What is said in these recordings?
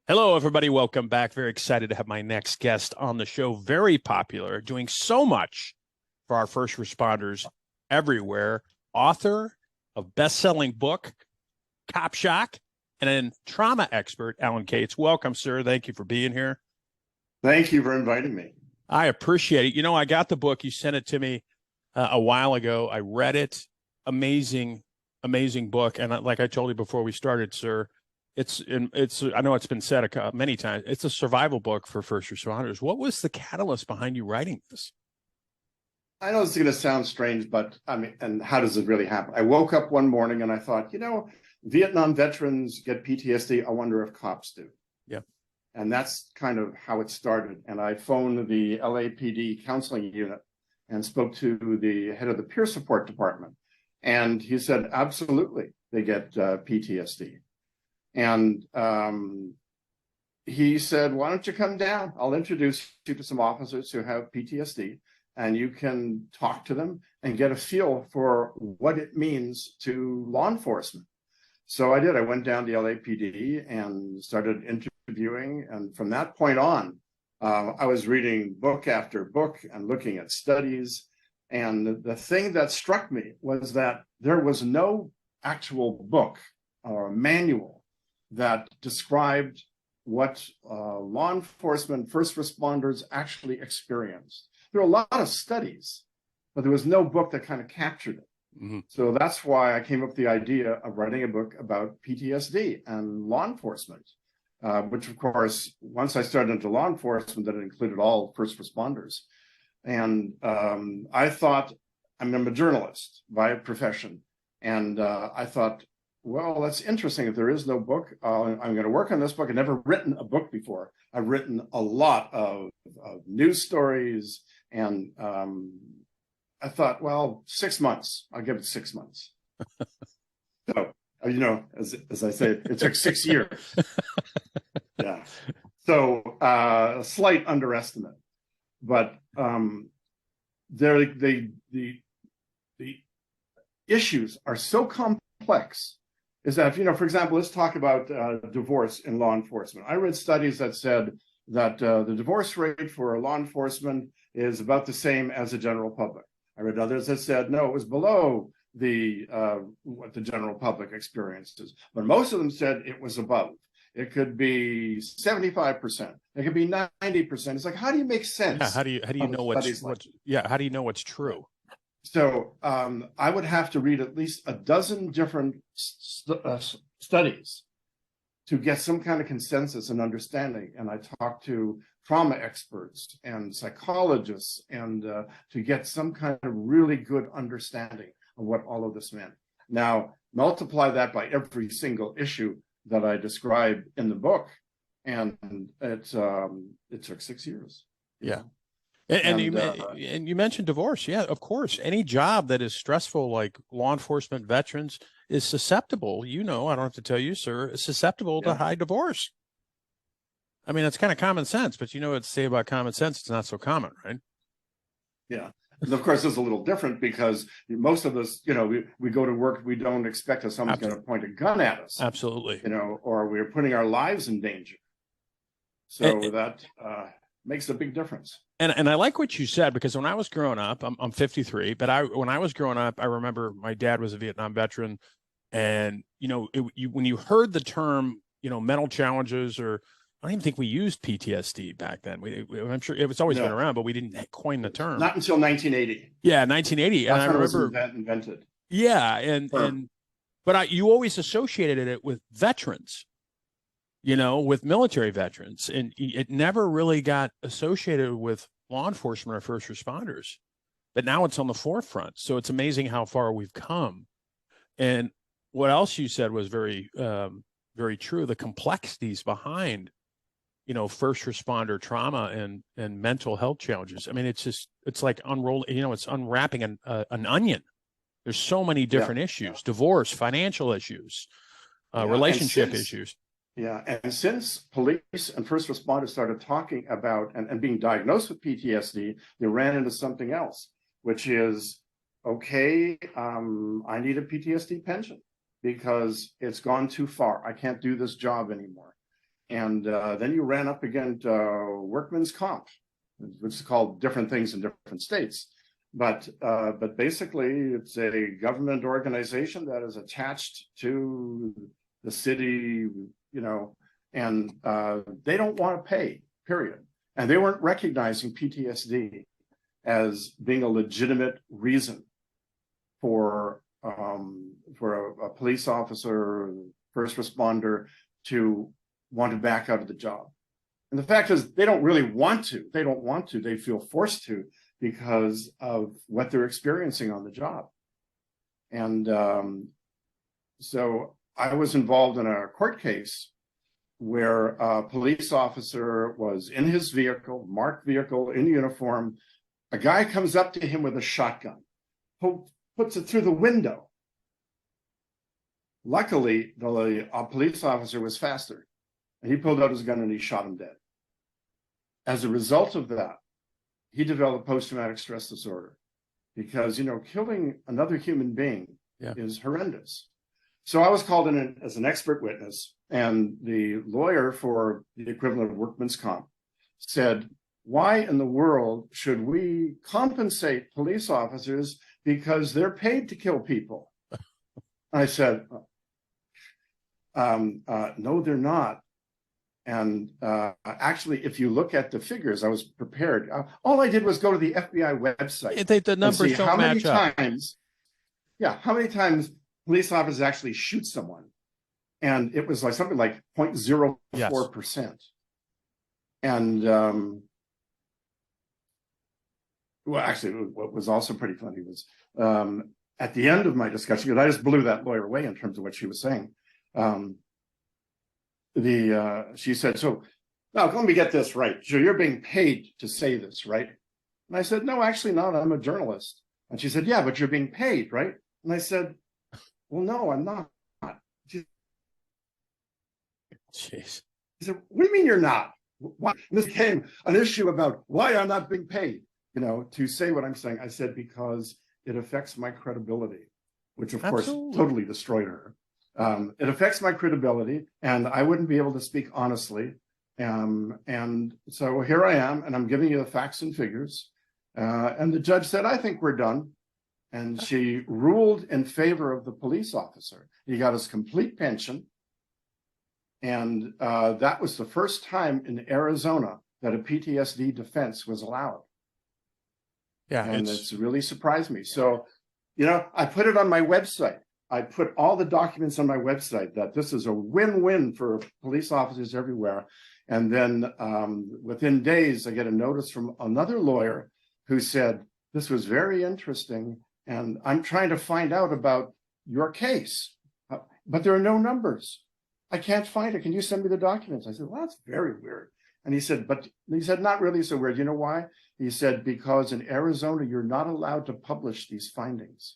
Hello, everybody. Welcome back. Very excited to have my next guest on the show. Very popular, doing so much for our first responders everywhere. Author of best-selling book, CopShock, and a trauma expert, Alan Cates. Welcome, sir. Thank you for being here. Thank you for inviting me. I appreciate it. You know, I got the book. You sent it to me a while ago. I read it. Amazing, amazing book. And like I told you before we started, sir, it's I know it's been said many times, it's a survival book for first responders. What was the catalyst behind you writing this? I know this is going to sound strange, but I mean, and how does it really happen? I woke up one morning and I thought, you know, Vietnam veterans get PTSD. I wonder if cops do. Yeah. And that's kind of how it started. And I phoned the LAPD counseling unit and spoke to the head of the peer support department. And he said, absolutely, they get PTSD. And he said, why don't you come down? I'll introduce you to some officers who have PTSD, and you can talk to them and get a feel for what it means to law enforcement. So I did. I went down to LAPD and started interviewing. And from that point on, I was reading book after book and looking at studies. And the thing that struck me was that there was no actual book or manual that described what law enforcement first responders actually experienced. There were a lot of studies, but there was no book that kind of captured it. Mm-hmm. So that's why I came up with the idea of writing a book about PTSD and law enforcement, which, of course, once I started into law enforcement, that included all first responders. And I thought, I'm a journalist by profession, and I thought, well, that's interesting. If there is no book, I'm going to work on this book. I've never written a book before. I've written a lot of news stories, and I thought, well, 6 months. I'll give it 6 months. So, you know, as I say, it took 6 years. Yeah. So a slight underestimate, but the issues are so complex. Is that, you know, for example, let's talk about divorce in law enforcement. I read studies that said that the divorce rate for law enforcement is about the same as the general public. I read others that said, no, it was below what the general public experiences. But most of them said it was above. It could be 75%. It could be 90%. It's like, how do you make sense? Yeah, how do you know how do you know what's true? So I would have to read at least a dozen different studies to get some kind of consensus and understanding. And I talked to trauma experts and psychologists and to get some kind of really good understanding of what all of this meant. Now, multiply that by every single issue that I describe in the book, and it took 6 years. Yeah. And you mentioned divorce. Yeah, of course. Any job that is stressful, like law enforcement, veterans, is susceptible. You know, I don't have to tell you, sir, is susceptible to high divorce. I mean, it's kind of common sense, but you know what to say about common sense? It's not so common, right? Yeah. And of course, it's a little different because most of us, you know, we go to work, we don't expect that someone's going to point a gun at us. Absolutely. You know, or we're putting our lives in danger. So that makes a big difference. And I like what you said, because when I was growing up, I'm 53, but when I was growing up, I remember my dad was a Vietnam veteran, and you know, when you heard the term, you know, mental challenges, or I don't even think we used PTSD back then. I'm sure it was always been around, but we didn't coin the term. Not until 1980. Yeah, 1980. That's and I remember it was invented. Yeah, but you always associated it with veterans. You know, with military veterans, and it never really got associated with law enforcement or first responders, but now it's on the forefront. So it's amazing how far we've come. And what else you said was very, very true. The complexities behind, you know, first responder trauma and mental health challenges. I mean, it's like unrolling, you know, it's unwrapping an onion. There's so many different issues, divorce, financial issues, relationship issues. Yeah, and since police and first responders started talking about and being diagnosed with PTSD, they ran into something else, which is okay, I need a PTSD pension because it's gone too far. I can't do this job anymore. And then you ran up against workman's comp, which is called different things in different states. But basically, it's a government organization that is attached to the city, and they don't want to pay, period. And they weren't recognizing PTSD as being a legitimate reason for a police officer, first responder to want to back out of the job. And the fact is, they don't really want to. They don't want to. They feel forced to because of what they're experiencing on the job. And so I was involved in a court case where a police officer was in his vehicle, marked vehicle, in uniform. A guy comes up to him with a shotgun, puts it through the window. Luckily, the police officer was faster, and he pulled out his gun and he shot him dead. As a result of that, he developed post-traumatic stress disorder because, killing another human being is horrendous. So I was called in as an expert witness, and the lawyer for the equivalent of workman's comp said, why in the world should we compensate police officers because they're paid to kill people? I said, no, they're not. And actually, if you look at the figures, I was prepared. All I did was go to the FBI website. The numbers and see don't how match many up. times, how many times police officers actually shoot someone. And it was like something like 0.04%. And well, actually, what was also pretty funny was at the end of my discussion, because I just blew that lawyer away in terms of what she was saying. She said, so now let me get this right. So you're being paid to say this, right? And I said, no, actually not. I'm a journalist. And she said, yeah, but you're being paid, right? And I said, well, no, I'm not. Jeez. He said, what do you mean you're not? Why? And this became an issue about why I'm not being paid, to say what I'm saying. I said, because it affects my credibility, which of course totally destroyed her. It affects my credibility, and I wouldn't be able to speak honestly. And so here I am, and I'm giving you the facts and figures. And the judge said, I think we're done. And she ruled in favor of the police officer. He got his complete pension. And that was the first time in Arizona that a PTSD defense was allowed. Yeah, and it's really surprised me. So, I put it on my website. I put all the documents on my website that this is a win-win for police officers everywhere. And then within days, I get a notice from another lawyer who said, this was very interesting, and I'm trying to find out about your case, but there are no numbers. I can't find it. Can you send me the documents? I said, well, that's very weird. And he said, not really so weird. You know why? He said, because in Arizona, you're not allowed to publish these findings.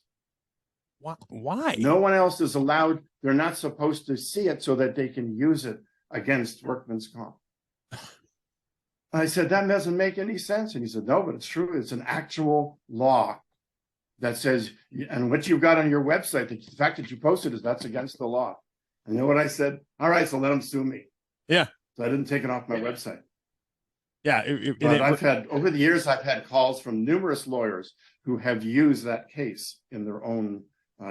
Why? No one else is allowed. They're not supposed to see it so that they can use it against workman's comp. I said, that doesn't make any sense. And he said, no, but it's true. It's an actual law that says, and what you've got on your website, the fact that you posted is that's against the law. And you know what I said? All right, so let them sue me. Yeah. So I didn't take it off my website. Yeah. But I've had, over the years, I've had calls from numerous lawyers who have used that case in their own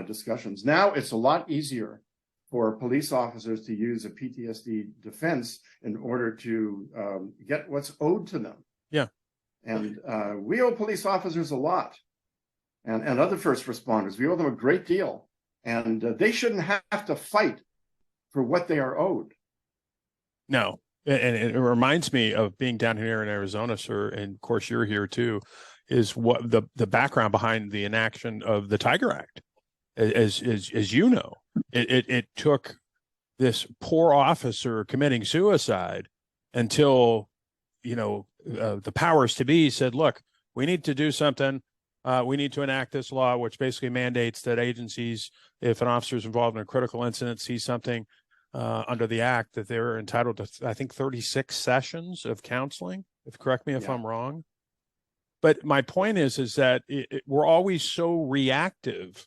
discussions. Now it's a lot easier for police officers to use a PTSD defense in order to get what's owed to them. Yeah. And we owe police officers a lot, and other first responders. We owe them a great deal, and they shouldn't have to fight for what they are owed. No. And it reminds me of being down here in Arizona, sir, and of course you're here too, is what the background behind the enaction of the Tiger Act. As you know, it took this poor officer committing suicide until, the powers to be said, look, we need to do something. We need to enact this law, which basically mandates that agencies, if an officer is involved in a critical incident, sees something under the act, that they're entitled to, I think, 36 sessions of counseling. Correct me if I'm wrong. But my point is that we're always so reactive.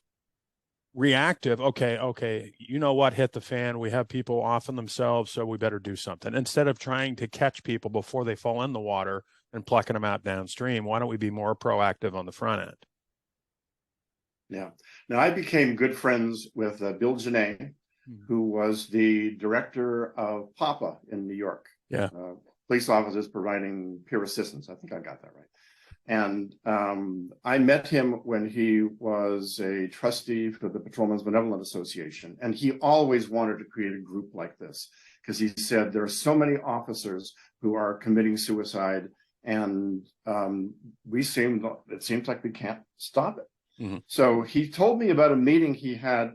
Okay, you know what, hit the fan. We have people offing themselves, so we better do something. Instead of trying to catch people before they fall in the water and plucking them out downstream, why don't we be more proactive on the front end? Yeah. Now, I became good friends with Bill Genet, who was the director of PAPA in New York. Yeah. Police officers providing peer assistance. I think I got that right. And I met him when he was a trustee for the Patrolmen's Benevolent Association. And he always wanted to create a group like this because he said there are so many officers who are committing suicide, and it seems like we can't stop it. Mm-hmm. So he told me about a meeting he had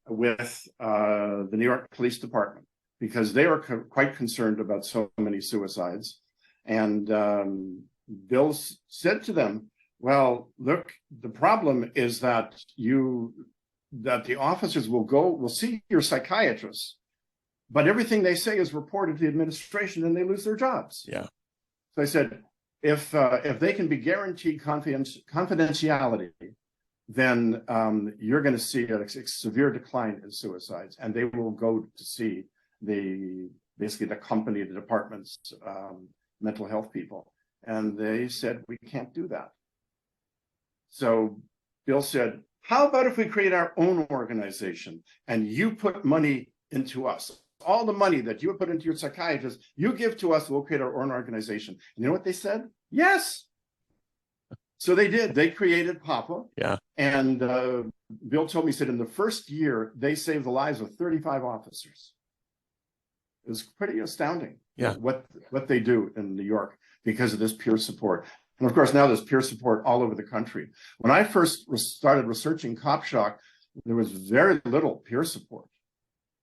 with the New York Police Department because they were quite concerned about so many suicides. And Bill said to them, well, look, the problem is that the officers will see your psychiatrist, but everything they say is reported to the administration and they lose their jobs. Yeah. So I said, if they can be guaranteed confidentiality, then you're going to see a severe decline in suicides, and they will go to see basically the company, the department's mental health people. And they said, we can't do that. So Bill said, how about if we create our own organization and you put money into us? All the money that you would put into your psychiatrist, you give to us, we'll create our own organization. And you know what they said? Yes. So they did. They created PAPA. Yeah. And Bill told me, he said, in the first year, they saved the lives of 35 officers. It was pretty astounding. Yeah. What they do in New York because of this peer support. And of course, now there's peer support all over the country. When I first started researching CopShock, there was very little peer support.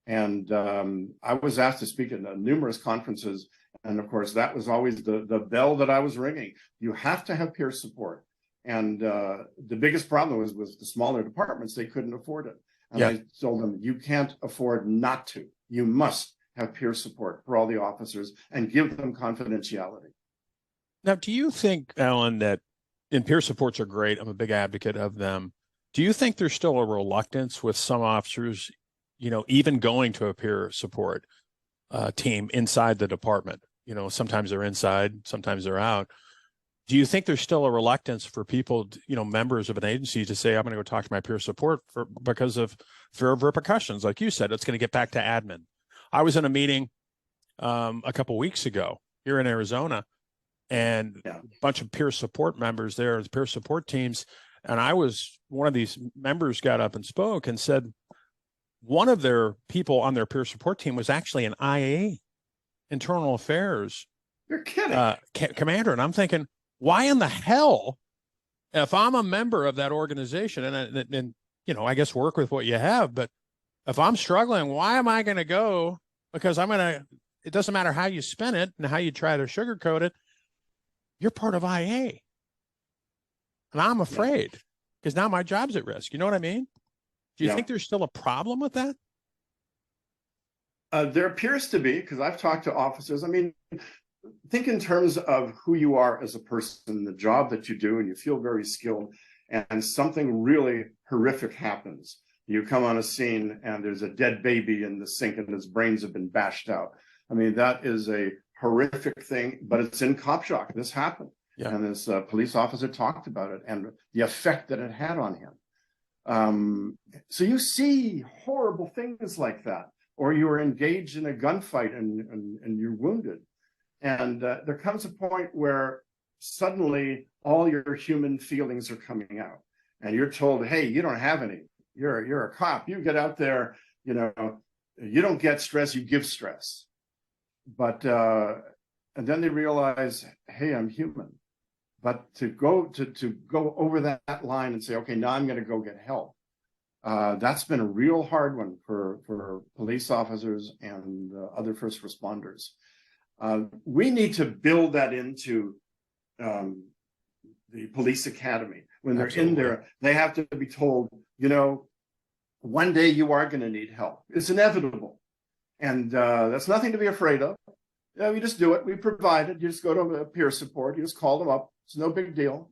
And I was asked to speak at numerous conferences. And of course, that was always the bell that I was ringing. You have to have peer support. And the biggest problem was the smaller departments, they couldn't afford it. And I told them, you can't afford not to. You must have peer support for all the officers and give them confidentiality. Now, do you think, Alan, that and peer supports are great, I'm a big advocate of them. Do you think there's still a reluctance with some officers, even going to a peer support team inside the department? Sometimes they're inside, sometimes they're out. Do you think there's still a reluctance for people, members of an agency to say, I'm going to go talk to my peer support because of fear of repercussions? Like you said, it's going to get back to admin. I was in a meeting a couple of weeks ago here in Arizona, and a bunch of peer support members there, peer support teams. And one of these members got up and spoke and said one of their people on their peer support team was actually an IA, internal affairs. You're kidding. Commander. And I'm thinking, why in the hell, if I'm a member of that organization and I guess work with what you have, but if I'm struggling, why am I going to go? Because it doesn't matter how you spin it and how you try to sugarcoat it. You're part of IA. And I'm afraid because now my job's at risk. You know what I mean? Do you think there's still a problem with that? There appears to be, because I've talked to officers. I mean, think in terms of who you are as a person, the job that you do, and you feel very skilled, and something really horrific happens. You come on a scene and there's a dead baby in the sink and his brains have been bashed out. I mean, that is a horrific thing, but it's in CopShock. This happened. Yeah. And this police officer talked about it and the effect that it had on him. So you see horrible things like that, or you are engaged in a gunfight and you're wounded. And there comes a point where suddenly all your human feelings are coming out and you're told, hey, you don't have any. You're a cop. You get out there, you don't get stress, you give stress. But and then they realize, hey, I'm human. But to go over that line and say, okay, now I'm going to go get help. That's been a real hard one for police officers and other first responders. We need to build that into the police academy. When they're in there, they have to be told, one day you are going to need help. It's inevitable. And that's nothing to be afraid of. We just do it. We provide it. You just go to a peer support. You just call them up. It's no big deal.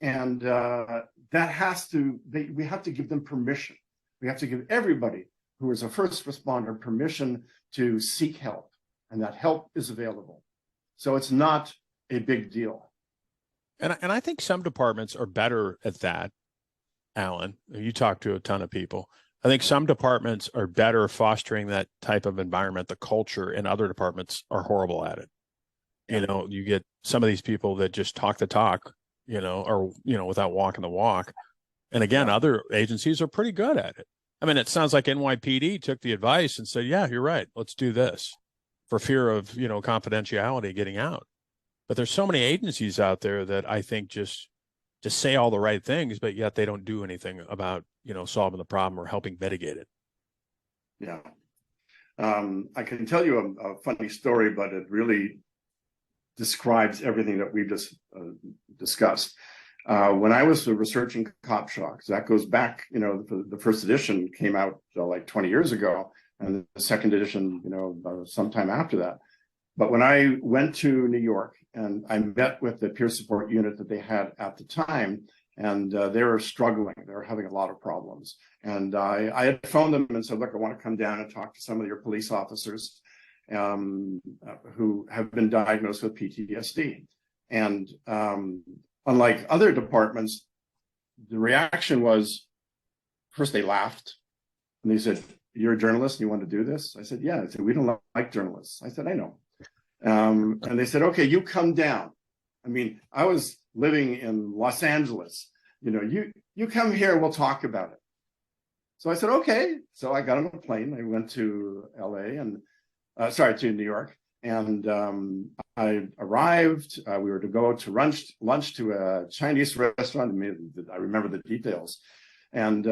And we have to give them permission. We have to give everybody who is a first responder permission to seek help, and that help is available. So it's not a big deal. And I think some departments are better at that, Alan. You talk to a ton of people. I think some departments are better fostering that type of environment, the culture, and other departments are horrible at it. You know, you get some of these people that just talk the talk, or, without walking the walk. And again, other agencies are pretty good at it. I mean, it sounds like NYPD took the advice and said, yeah, you're right. Let's do this for fear of, confidentiality getting out. But there's so many agencies out there that I think just say all the right things, but yet they don't do anything about, solving the problem or helping mitigate it. Yeah. I can tell you a funny story, but it really describes everything that we've just discussed. When I was researching CopShock, that goes back, the first edition came out like 20 years ago, and the second edition, sometime after that. But when I went to New York and I met with the peer support unit that they had at the time, and they were struggling, they were having a lot of problems. And I had phoned them and said, look, I want to come down and talk to some of your police officers who have been diagnosed with PTSD. And unlike other departments, the reaction was, first they laughed and they said, you're a journalist and you want to do this? I said, yeah. I said, we don't like journalists. I said, I know. And they said, okay, you come down. I mean, I was living in Los Angeles. You come here, we'll talk about it. So I said, okay. So I got on a plane. I went to LA and to New York. And I arrived. We were to go to lunch to a Chinese restaurant. I remember the details. And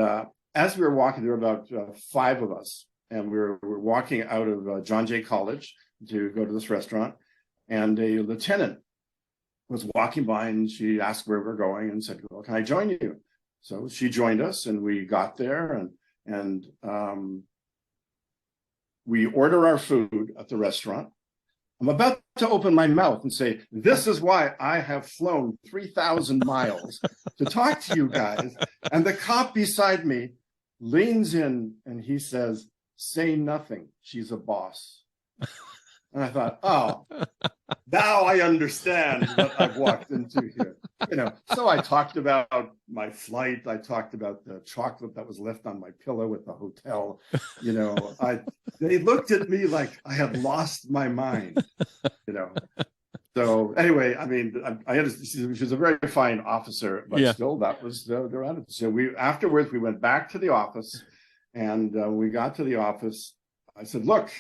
as we were walking, there were about 5 of us. And we were walking out of John Jay College to go to this restaurant. And a lieutenant was walking by and she asked where we're going and said, well, can I join you? So she joined us and we got there and we order our food at the restaurant. I'm about to open my mouth and say, this is why I have flown 3,000 miles to talk to you guys. And the cop beside me leans in and he says, say nothing. She's a boss. And I thought, oh, now I understand what I've walked into here. So I talked about my flight. I talked about the chocolate that was left on my pillow at the hotel. They looked at me like I had lost my mind. So anyway, I mean, she was a very fine officer, but still, that was their attitude. So afterwards we went back to the office, and we got to the office. I said, look,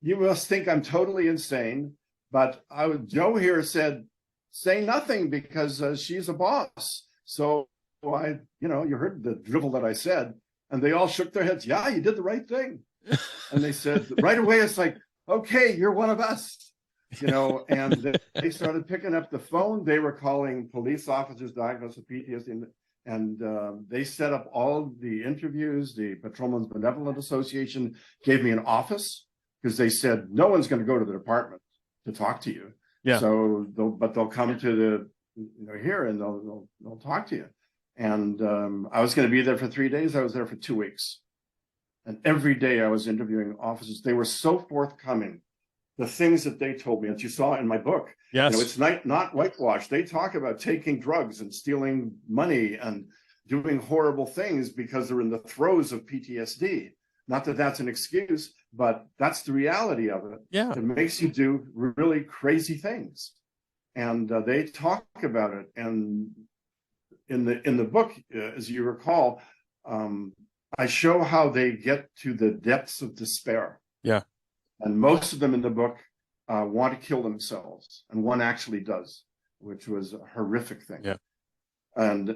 you must think I'm totally insane, but Joe here said, say nothing because she's a boss. So you heard the drivel that I said, and they all shook their heads. Yeah, you did the right thing. And they said right away, it's like, okay, you're one of us, and they started picking up the phone. They were calling police officers diagnosed with PTSD, and they set up all the interviews. The Patrolmen's Benevolent Association gave me an office because they said no one's going to go to the department to talk to you. Yeah. So they'll come to the here and they'll talk to you. And I was going to be there for 3 days. I was there for 2 weeks, and every day I was interviewing officers. They were so forthcoming. The things that they told me, as you saw in my book, yes, it's not whitewash. They talk about taking drugs and stealing money and doing horrible things because they're in the throes of PTSD. Not that that's an excuse, but that's the reality of it. Yeah, it makes you do really crazy things, and they talk about it. And in the book, as you recall, I show how they get to the depths of despair. Yeah, and most of them in the book want to kill themselves, and one actually does, which was a horrific thing. Yeah, and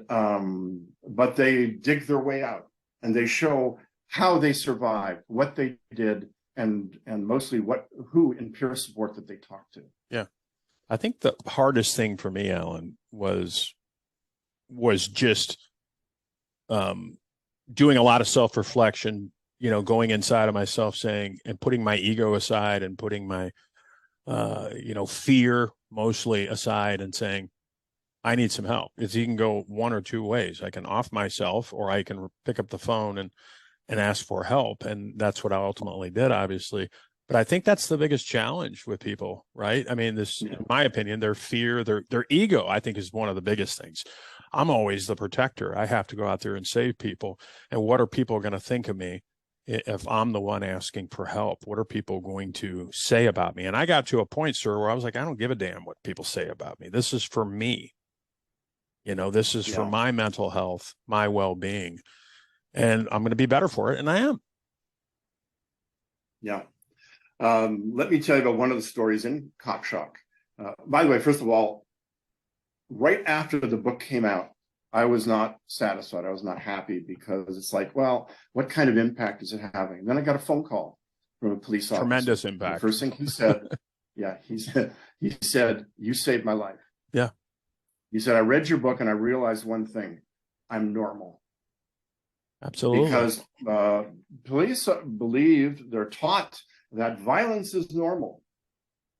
but they dig their way out, and they show how they survived, what they did, and mostly who in peer support that they talked to. Yeah, I think the hardest thing for me, Alan, was just doing a lot of self-reflection, going inside of myself, saying, and putting my ego aside and putting my fear mostly aside and saying, I need some help. It's, you can go one or two ways. I can off myself, or I can pick up the phone and ask for help. And that's what I ultimately did, obviously. But I think that's the biggest challenge with people, right? I mean, this, in my opinion, their fear, their ego, I think, is one of the biggest things. I'm always the protector. I have to go out there and save people. And what are people going to think of me if I'm the one asking for help? What are people going to say about me? And I got to a point, sir, where I was like, I don't give a damn what people say about me. This is for me. You know, this is for my mental health, my well-being, and I'm going to be better for it. And I am. Yeah. Let me tell you about one of the stories in CopShock. By the way, first of all, right after the book came out, I was not satisfied. I was not happy, because it's like, well, what kind of impact is it having? And then I got a phone call from a police officer. Tremendous impact. The first thing he said, he said, you saved my life. Yeah. He said, I read your book and I realized one thing: I'm normal. Absolutely. Because police believed, they're taught that violence is normal,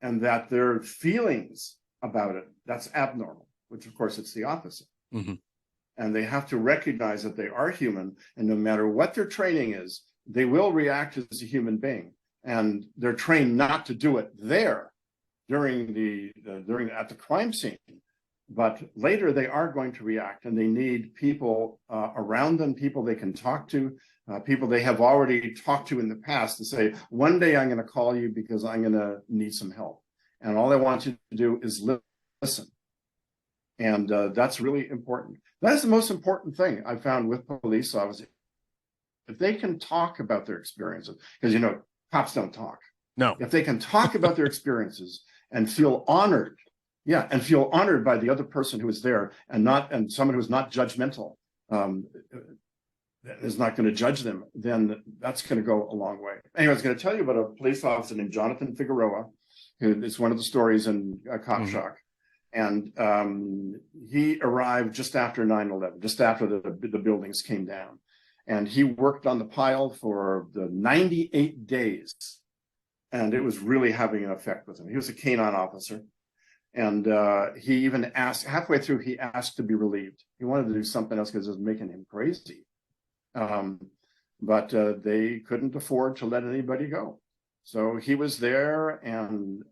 and that their feelings about it, that's abnormal, which of course it's the opposite. Mm-hmm. And they have to recognize that they are human, and no matter what their training is, they will react as a human being. And they're trained not to do it there at the crime scene. But later they are going to react, and they need people around them, people they can talk to, people they have already talked to in the past, to say, one day I'm going to call you because I'm going to need some help. And all I want you to do is listen. And that's really important. That's the most important thing I found with police officers. If they can talk about their experiences, because, you know, cops don't talk. No. If they can talk about their experiences and feel honored, and feel honored by the other person who is there, and someone who's not judgmental, is not going to judge them, then that's going to go a long way. Anyway, I was going to tell you about a police officer named Jonathan Figueroa, who is one of the stories in CopShock. Mm-hmm. And he arrived just after 9/11, just after the buildings came down. And he worked on the pile for the 98 days. And it was really having an effect with him. He was a canine officer. And he even asked, halfway through, he asked to be relieved. He wanted to do something else because it was making him crazy. But they couldn't afford to let anybody go. So he was there, and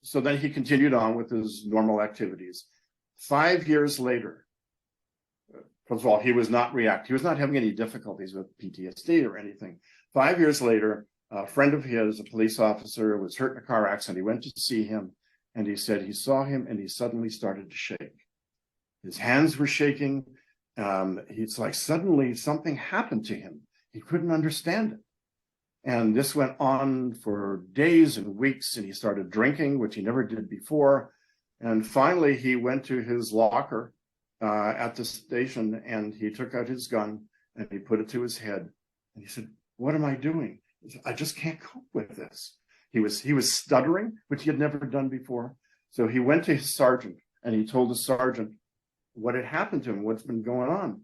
so then he continued on with his normal activities. 5 years later, first of all, he was not reacting. He was not having any difficulties with PTSD or anything. 5 years later, a friend of his, a police officer, was hurt in a car accident. He went to see him, and he said he saw him and he suddenly started to shake. His hands were shaking. It's like suddenly something happened to him. He couldn't understand it. And this went on for days and weeks, and he started drinking, which he never did before. And finally, he went to his locker at the station, and he took out his gun and he put it to his head. And he said, "What am I doing? I just can't cope with this." He was stuttering, which he had never done before. So he went to his sergeant, and he told the sergeant what had happened to him, what's been going on.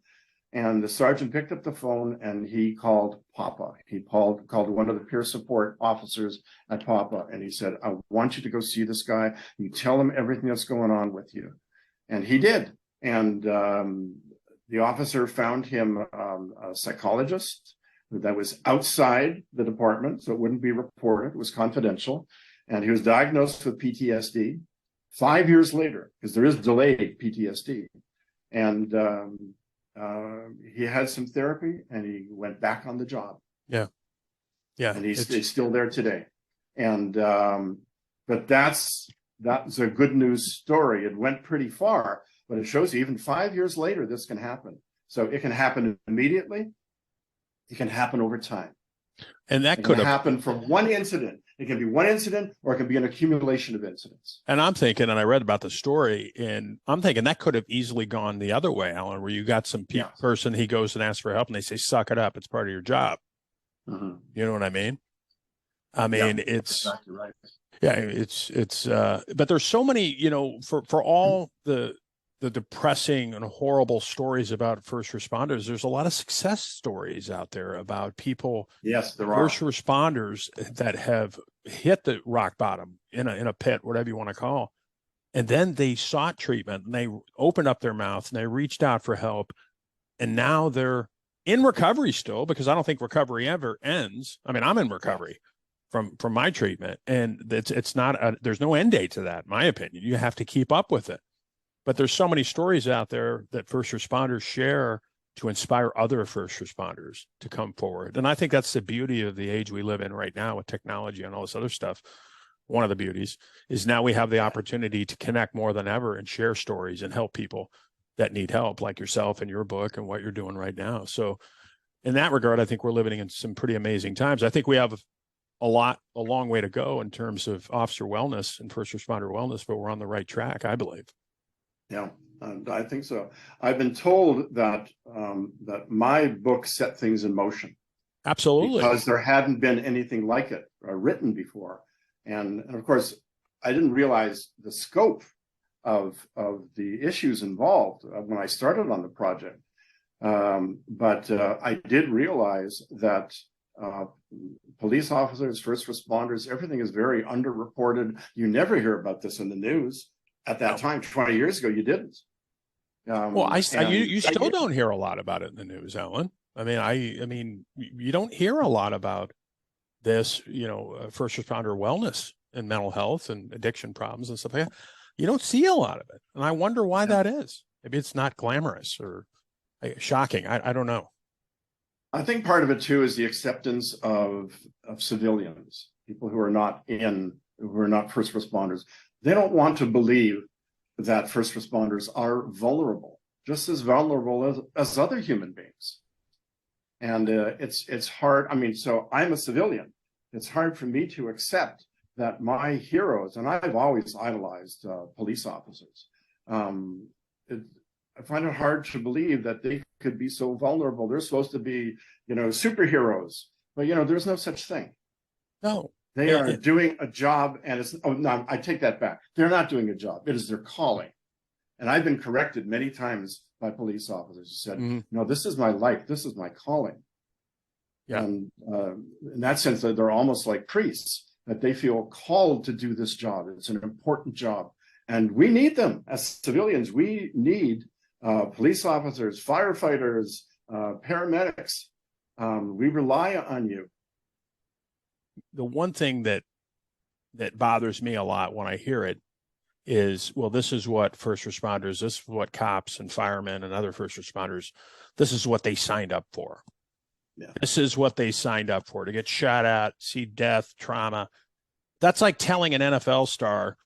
And the sergeant picked up the phone and he called Papa. He called one of the peer support officers at Papa, and he said, "I want you to go see this guy. You tell him everything that's going on with you." And he did. And the officer found him a psychologist that was outside the department, so it wouldn't be reported. It was confidential. And he was diagnosed with PTSD 5 years later, because there is delayed PTSD. And he had some therapy, and he went back on the job. Yeah. And he's still there today. And but that's a good news story. It went pretty far, but it shows you even 5 years later, this can happen. So it can happen immediately. It can happen over time. And that could happen from one incident. It can be one incident, or it can be an accumulation of incidents. And I'm thinking, and I read about the story, and I'm thinking that could have easily gone the other way, Alan, where you got some person, he goes and asks for help, and they say, "Suck it up. It's part of your job." Mm-hmm. You know what I mean? It's exactly right. Yeah, it's but there's so many, you know, for all the depressing and horrible stories about first responders, there's a lot of success stories out there about people, first responders that have hit the rock bottom in a pit, whatever you want to call, And then they sought treatment and they opened up their mouth and they reached out for help. And now they're in recovery still, because I don't think recovery ever ends. I mean, I'm in recovery from my treatment, and it's not there's no end date to that, in my opinion. You have to keep up with it. But there's so many stories out there that first responders share to inspire other first responders to come forward. And I think that's the beauty of the age we live in right now with technology and all this other stuff. One of the beauties is now we have the opportunity to connect more than ever and share stories and help people that need help, like yourself and your book and what you're doing right now. So in that regard, I think we're living in some pretty amazing times. I think we have a long way to go in terms of officer wellness and first responder wellness, but we're on the right track, I believe. Yeah, I think so. I've been told that that my book set things in motion. Absolutely. Because there hadn't been anything like it written before. And of course, I didn't realize the scope of the issues involved when I started on the project. But I did realize that police officers, first responders, everything is very underreported. You never hear about this in the news. At that time, 20 years ago, you didn't. Well, you still don't hear a lot about it in the news, Alan. I mean, you don't hear a lot about this, first responder wellness and mental health and addiction problems and stuff like that. You don't see a lot of it. And I wonder why that is. Maybe it's not glamorous or shocking. I don't know. I think part of it too is the acceptance of civilians, people who are not first responders. They don't want to believe that first responders are vulnerable, just as vulnerable as other human beings. And it's hard. I mean, so I'm a civilian. It's hard for me to accept that my heroes, and I've always idolized police officers. I find it hard to believe that they could be so vulnerable. They're supposed to be, superheroes, but there's no such thing. No, they are doing a job, and no, I take that back. They're not doing a job. It is their calling. And I've been corrected many times by police officers who said, no, this is my life. This is my calling. Yeah. And in that sense, that they're almost like priests, that they feel called to do this job. It's an important job. And we need them as civilians. We need police officers, firefighters, paramedics. We rely on you. The one thing that bothers me a lot when I hear it is, well, this is what first responders, this is what cops and firemen and other first responders, this is what they signed up for. Yeah. This is what they signed up for, to get shot at, see death, trauma. That's like telling an NFL star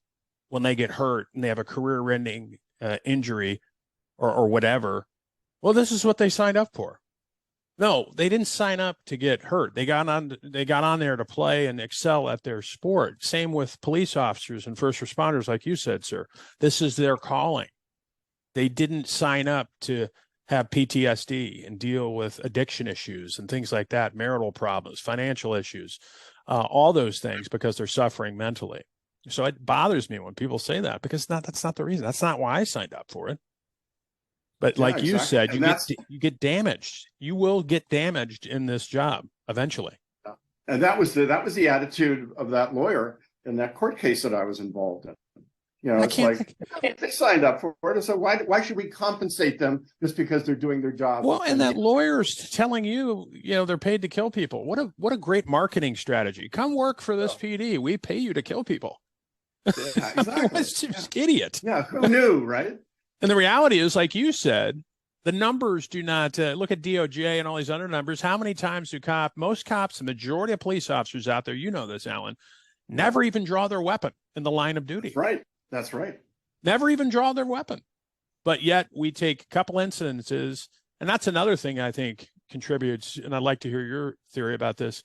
when they get hurt and they have a career-ending injury or whatever, well, this is what they signed up for. No, they didn't sign up to get hurt. They got on there to play and excel at their sport. Same with police officers and first responders, like you said, sir. This is their calling. They didn't sign up to have PTSD and deal with addiction issues and things like that, marital problems, financial issues, all those things, because they're suffering mentally. So it bothers me when people say that, because that's not the reason. That's not why I signed up for it. But like you said, you get damaged. You will get damaged in this job eventually. And that was the attitude of that lawyer in that court case that I was involved in. It's like they signed up for it. So why should we compensate them just because they're doing their job? Well, and that lawyer's telling you, they're paid to kill people. What a great marketing strategy. Come work for this PD. We pay you to kill people. Yeah, exactly. It's just idiot. Yeah, who knew, right? And the reality is, like you said, the numbers do not look at DOJ and all these other numbers. How many times do most cops, the majority of police officers out there, this, Alan, never even draw their weapon in the line of duty. That's right. Never even draw their weapon. But yet we take a couple incidences, and that's another thing I think contributes, and I'd like to hear your theory about this,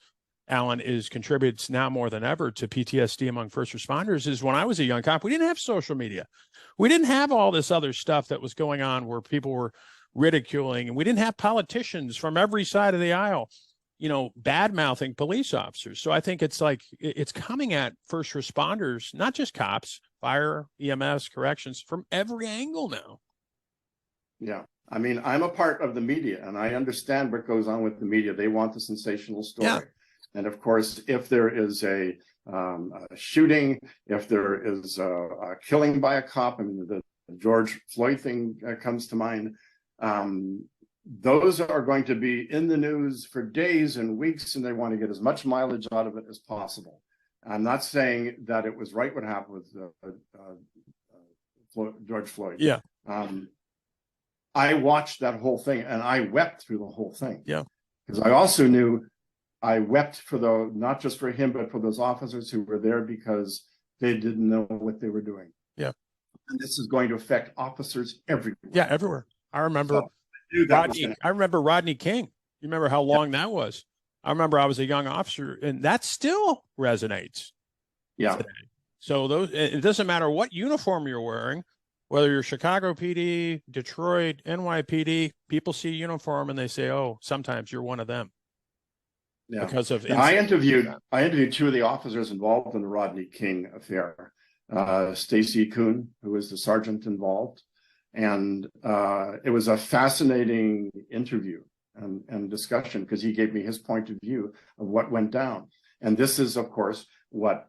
Alan, contributes now more than ever to PTSD among first responders. Is when I was a young cop, we didn't have social media. We didn't have all this other stuff that was going on where people were ridiculing, and we didn't have politicians from every side of the aisle, bad-mouthing police officers. So I think it's coming at first responders, not just cops, fire, EMS, corrections, from every angle now. Yeah. I mean, I'm a part of the media, and I understand what goes on with the media. They want the sensational story. Yeah. And of course, if there is a shooting, if there is a killing by a cop, I mean, the George Floyd thing comes to mind, those are going to be in the news for days and weeks, and they want to get as much mileage out of it as possible. I'm not saying that it was right what happened with George Floyd. Yeah. I watched that whole thing and I wept through the whole thing. Yeah. Because I also knew I wept for not just for him, but for those officers who were there because they didn't know what they were doing. Yeah. And this is going to affect officers everywhere. Yeah, everywhere. I remember I remember Rodney King. You remember how long that was? I remember I was a young officer, and that still resonates. Yeah. Today. So it doesn't matter what uniform you're wearing, whether you're Chicago PD, Detroit, NYPD, people see uniform and they say, "Oh, sometimes you're one of them." Yeah. Because of I interviewed two of the officers involved in the Rodney King affair. Stacy Kuhn, who was the sergeant involved, and it was a fascinating interview and discussion because he gave me his point of view of what went down. And this is, of course, what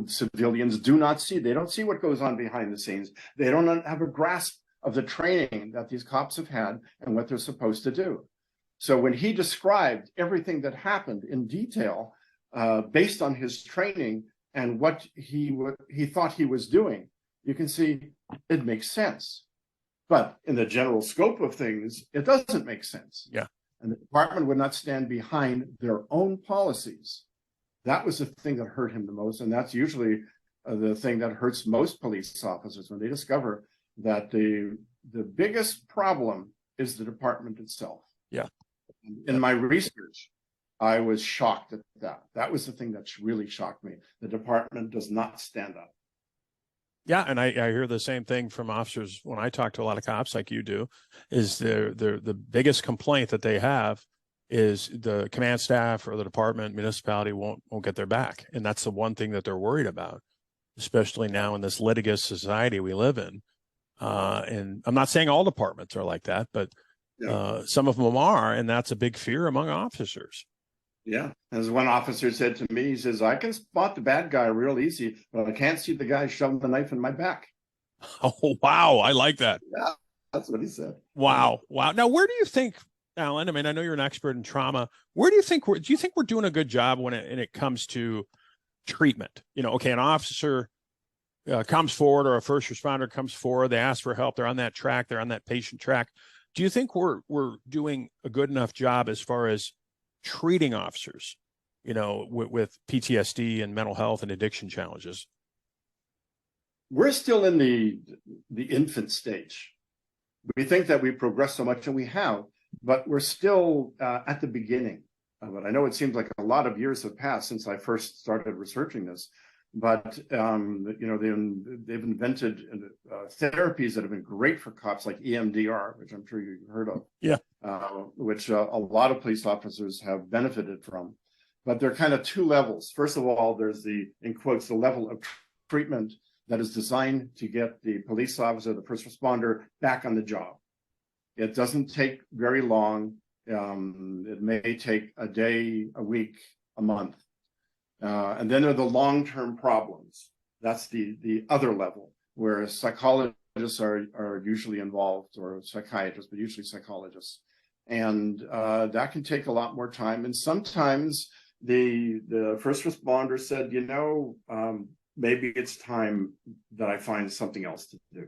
civilians do not see. They don't see what goes on behind the scenes. They don't have a grasp of the training that these cops have had and what they're supposed to do. So when he described everything that happened in detail, based on his training and what he thought he was doing, you can see it makes sense. But in the general scope of things, it doesn't make sense. Yeah. And the department would not stand behind their own policies. That was the thing that hurt him the most. And that's usually the thing that hurts most police officers when they discover that the biggest problem is the department itself. Yeah. In my research, I was shocked at that. That was the thing that really shocked me. The department does not stand up. Yeah, and I hear the same thing from officers when I talk to a lot of cops like you do, is the biggest complaint that they have is the command staff or the department, municipality won't get their back. And that's the one thing that they're worried about, especially now in this litigious society we live in. And I'm not saying all departments are like that, but some of them are, and that's a big fear among officers. Yeah. As one officer said to me, he says, I can spot the bad guy real easy, but I can't see the guy shoving the knife in my back. Oh, wow. I like that. Yeah, that's what he said. Wow. Wow. Now, where do you think, Alan, I mean, I know you're an expert in trauma. Where do you think do you think we're doing a good job when it comes to treatment? You know, okay, an officer comes forward or a first responder comes forward, they ask for help, they're on that track, they're on that patient track. Do you think we're doing a good enough job as far as treating officers, you know, with PTSD and mental health and addiction challenges? We're still in the infant stage. We think that we've progressed so much, and we have, but we're still at the beginning of it. I know it seems like a lot of years have passed since I first started researching this, but you know, they've invented therapies that have been great for cops, like EMDR, which I'm sure you've heard of. Yeah. Which a lot of police officers have benefited from. But there are kind of two levels. First of all, there's the, in quotes, the level of treatment that is designed to get the police officer, the first responder, back on the job. It doesn't take very long. It may take a day, a week, a month. And then there are the long-term problems. That's the other level, where psychologists are usually involved, or psychiatrists, but usually psychologists. And that can take a lot more time. And sometimes the first responder said, you know, maybe it's time that I find something else to do,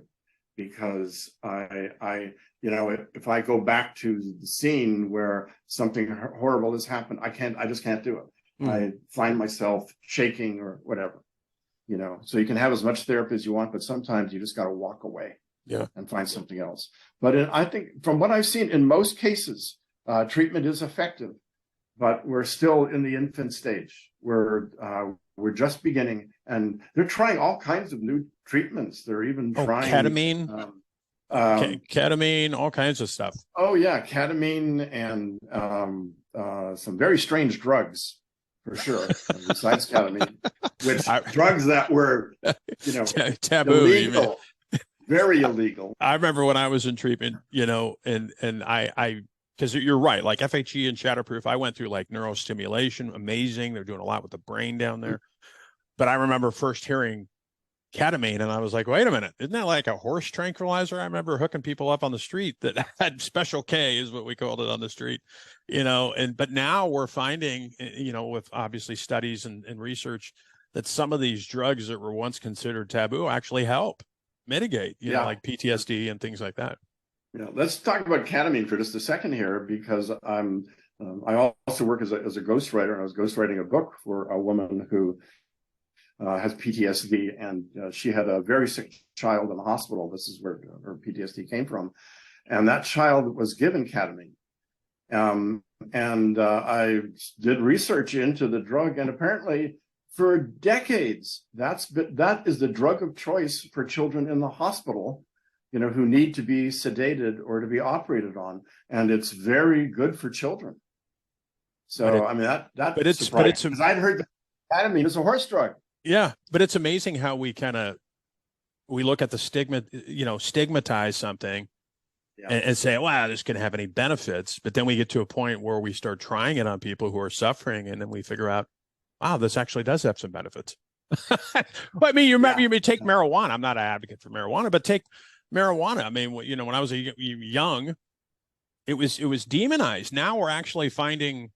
because I you know, if I go back to the scene where something horrible has happened, I just can't do it. I find myself shaking or whatever, you know. So you can have as much therapy as you want, but sometimes you just got to walk away and find something else. But I think from what I've seen, in most cases, treatment is effective, but we're still in the infant stage. We're just beginning, and they're trying all kinds of new treatments. They're even trying ketamine, ketamine, all kinds of stuff. Oh yeah, ketamine and some very strange drugs. For sure, besides ketamine, which drugs that were, you know, taboo, illegal, very illegal. I remember when I was in treatment, you know, and I because you're right, like FHE and Shatterproof, I went through like neurostimulation, amazing. They're doing a lot with the brain down there. But I remember first hearing ketamine, and I was like, wait a minute, isn't that like a horse tranquilizer? I remember hooking people up on the street that had Special K, is what we called it on the street, but now we're finding, with obviously studies and research, that some of these drugs that were once considered taboo actually help mitigate, like PTSD and things like that. Yeah, let's talk about ketamine for just a second here, because I also work as a ghostwriter, and I was ghostwriting a book for a woman who has PTSD, and she had a very sick child in the hospital. This is where her PTSD came from, and that child was given ketamine. I did research into the drug, and apparently for decades, that is the drug of choice for children in the hospital, who need to be sedated or to be operated on, and it's very good for children. So because I'd heard that ketamine is a horse drug. Yeah, but it's amazing how we look at the stigmatize something and say, wow, this can have any benefits. But then we get to a point where we start trying it on people who are suffering, and then we figure out, wow, this actually does have some benefits. Well, I mean, you may take marijuana. I'm not an advocate for marijuana, but take marijuana. I mean, when I was young, it was demonized. Now we're actually finding,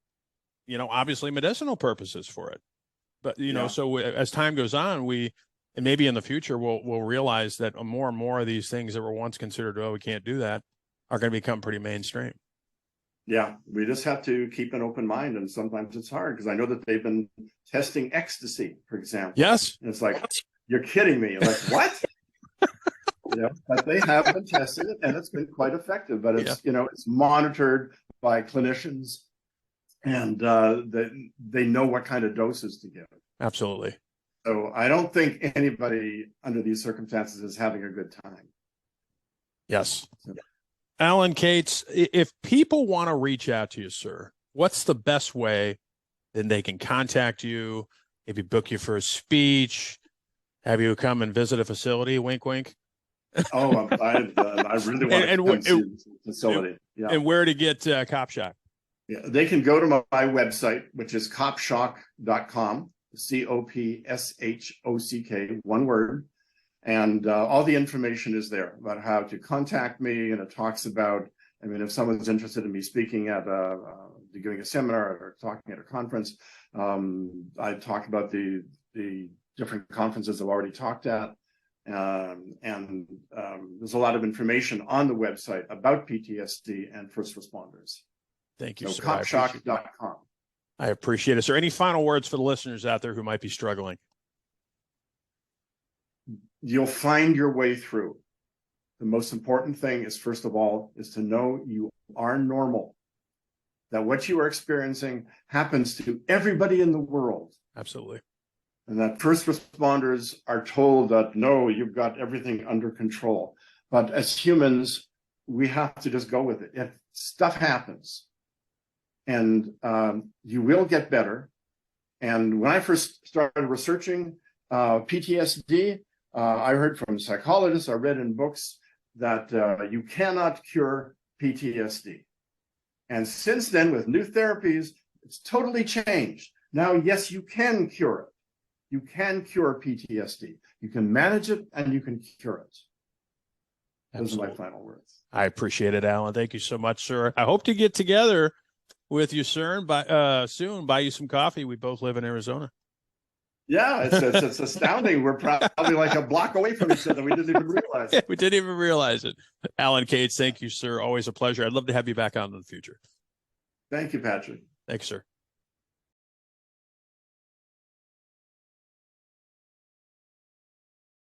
obviously medicinal purposes for it. But, so as time goes on, and maybe in the future, we'll realize that more and more of these things that were once considered, oh, we can't do that, are going to become pretty mainstream. Yeah, we just have to keep an open mind. And sometimes it's hard, because I know that they've been testing ecstasy, for example. Yes. And it's like, you're kidding me. Like, what? But they have been testing it, and it's been quite effective. But it's, it's monitored by clinicians, and they know what kind of doses to give. Absolutely. So I don't think anybody under these circumstances is having a good time. Yes. So. Alan Cates, if people want to reach out to you, sir, what's the best way then they can contact you? Maybe book you for a speech, have you come and visit a facility? Wink, wink. Oh, I really want to come see the facility. Yeah. And where to get CopShock? Yeah, they can go to my website, which is CopShock.com, CopShock, one word. And all the information is there about how to contact me. And it talks about, if someone's interested in me speaking at giving a seminar or talking at a conference, I talk about the different conferences I've already talked at. And there's a lot of information on the website about PTSD and first responders. Thank you, so sir. CopShock.com. I appreciate it, sir. Any final words for the listeners out there who might be struggling? You'll find your way through. The most important thing is, first of all, is to know you are normal, that what you are experiencing happens to everybody in the world. Absolutely. And that first responders are told that, no, you've got everything under control. But as humans, we have to just go with it. If stuff happens, and you will get better. And when I first started researching PTSD, I heard from psychologists, I read in books that you cannot cure PTSD. And since then, with new therapies, it's totally changed. Now, yes, you can cure it. You can cure PTSD. You can manage it, and you can cure it. Those are my final words. I appreciate it, Alan. Thank you so much, sir. I hope to get together with you, sir, and soon buy you some coffee. We both live in Arizona. Yeah, it's astounding. We're probably like a block away from each other. We didn't even realize it. We didn't even realize it. Alan Cates, thank you, sir. Always a pleasure. I'd love to have you back on in the future. Thank you, Patrick. Thanks, sir.